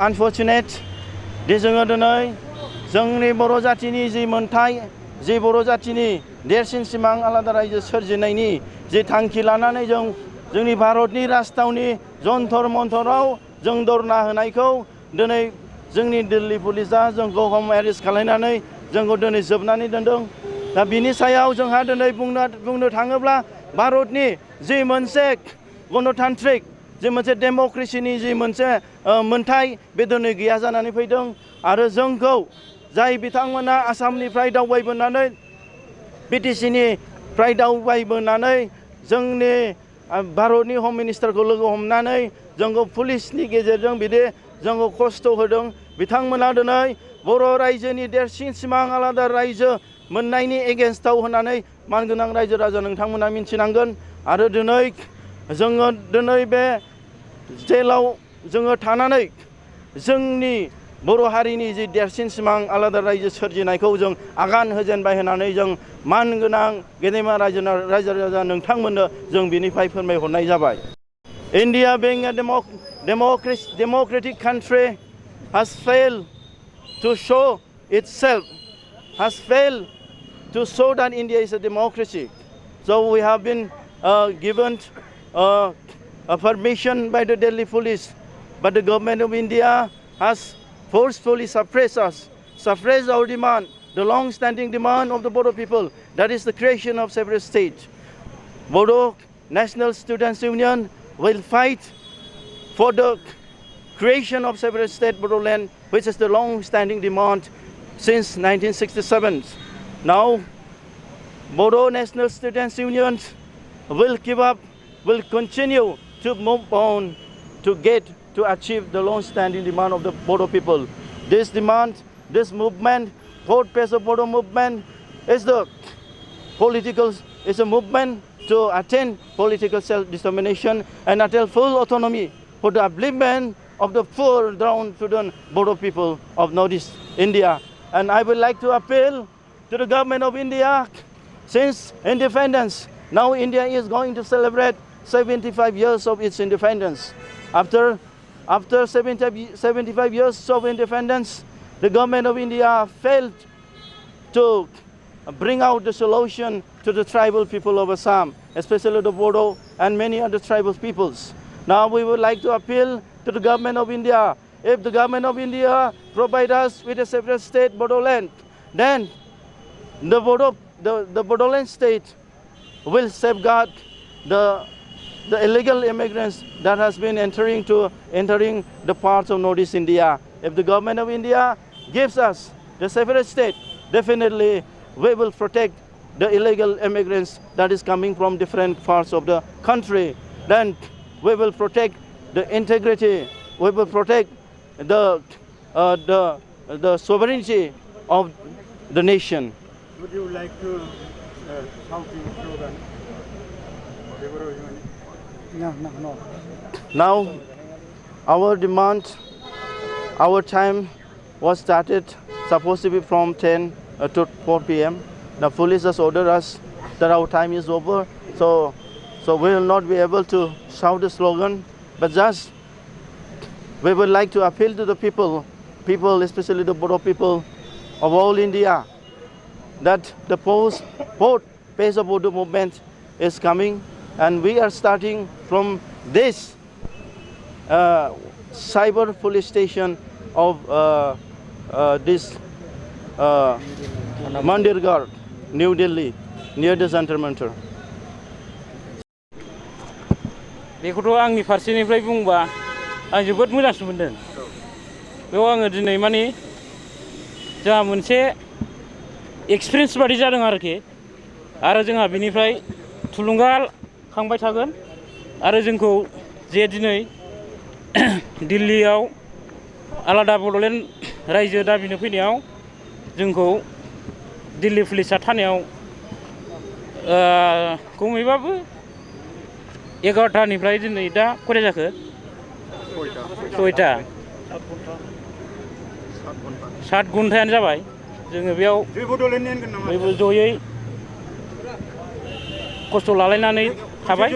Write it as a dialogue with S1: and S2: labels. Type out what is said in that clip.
S1: Unfortunate दि जोङो दिनै जोंनि बर' जाथिनि जि मोनथाय जि बर' जाथिनि देरसिन सिमां आलादा रायजो सोरजिनायनि जि थांखि लानानै जोंनि भारतनि राजथावनि जन्तर मन्तराव जों धरना होनायखौ दिनै जोंनि दिल्ली पुलिसा जोंखौ हम एरेस्ट खालामनानै जोंखौ दिनै जोबनानै दोनदों। दा बिनि सायाव जोंहा दिनै बुंनो थाङोब्ला भारतनि जि मोनसे गणतान्त्रिक जि मोनसे डेम'क्रेसिनि जि मोनसे मोनथाय बे दिनै गैया जानानै फैदों आरो जोंखौ जाय बिथांमोना आसामनिफ्राय दावबायबोनानै बिटिसिनिफ्राय दावबायबोनानै जोंनि भारतनि हम मिनिस्टारखौ लोगो हमनानै जोंखौ पुलिसनि गेजेरजों बिदि जोंखौ खस्थ' होदों बिथांमोना दिनै बर' रायजोनि देरसिन सिमां आलादा रायजो मोननायनि एगेन्स्टआव होननानै मानगोनां रायजो राजा नोंथांमोना मिन्थिनांगोन आरो जोङो दिनै बे जेलाव जोङो थानानै जोंनि बर' हारिनि जि देरसिन सिमां आलादा रायजो सोरजिनायखौ जों आगान होजेनबाय होननानै जों मानगोनां गेदेमा रायजो राजा नोंथांमोननो जों बिनिफ्राय फोरमायहरनाय जाबाय। India being a democratic country has failed to show itself, has failed to show that India is a democracy. So we have been given a permission by the Delhi police, but the government of India has forcefully suppressed our demand, the long-standing demand of the Bodo people, that is the creation of separate states. Bodo National Students Union will fight for the creation of separate state Bodoland, which is the long-standing demand since 1967. Now, Bodo National Students Union will continue to move on to achieve the long-standing demand of the Bodo people. This demand, this movement, Fourth Phase of Bodo movement, is a movement to attain political self-determination and attain full autonomy for the upliftment of the poor downtrodden Bodo people of Northeast India. And I would like to appeal to the government of India, since independence, now India is going to celebrate 75 years of its independence. After 75 years of independence, the government of India failed to bring out the solution to the tribal people of Assam, especially the Bodo and many other tribal peoples. Now we would like to appeal to the government of India. If the government of India provide us with a separate state, Bodoland, then the Bodoland state will safeguard the illegal immigrants that has been entering the parts of Northeast India. If the government of India gives us the separate state, definitely we will protect the illegal immigrants that is coming from different parts of the country. Then we will protect the integrity, we will protect the sovereignty of the nation.
S2: Would you like to shout your slogan? No.
S1: Now, our demand, our time was supposed to be from 10 to 4 p.m. The police has ordered us that our time is over, so we will not be able to shout the slogan, but just we would like to appeal to the people, especially the Bodo people of all India, that the fourth phase of Bodo movement is coming, and we are starting from this cyber police station of this Mandirgarh, New Delhi, near the Jantar Mantar.
S3: बेखौथ' आंनि फारसेनिफ्राय बुंबा आं जोबोद मोजांसो मोनदों। बेयाव आङो दिनै माने जोंहा मोनसे एक्सपिरियेन्स बादि जादों आरोखि, आरो जोंहा बिनिफ्राय थुलुंगाखांबाय थागोन आरो जोंखौ जे दिनै दिल्लीयाव आलादा बड'लेण्ड रायजो दाबिनो फैनायाव जोंखौ दिल्ली पुलिसा थानायाव खमैबाबो 11टानिफ्राय दिनै दा खयथा जाखो 6टा 7 घन्टायानो जाबाय। जोङो बेयाव बयबो जयै खस्थ' लालायनानै थाबाय।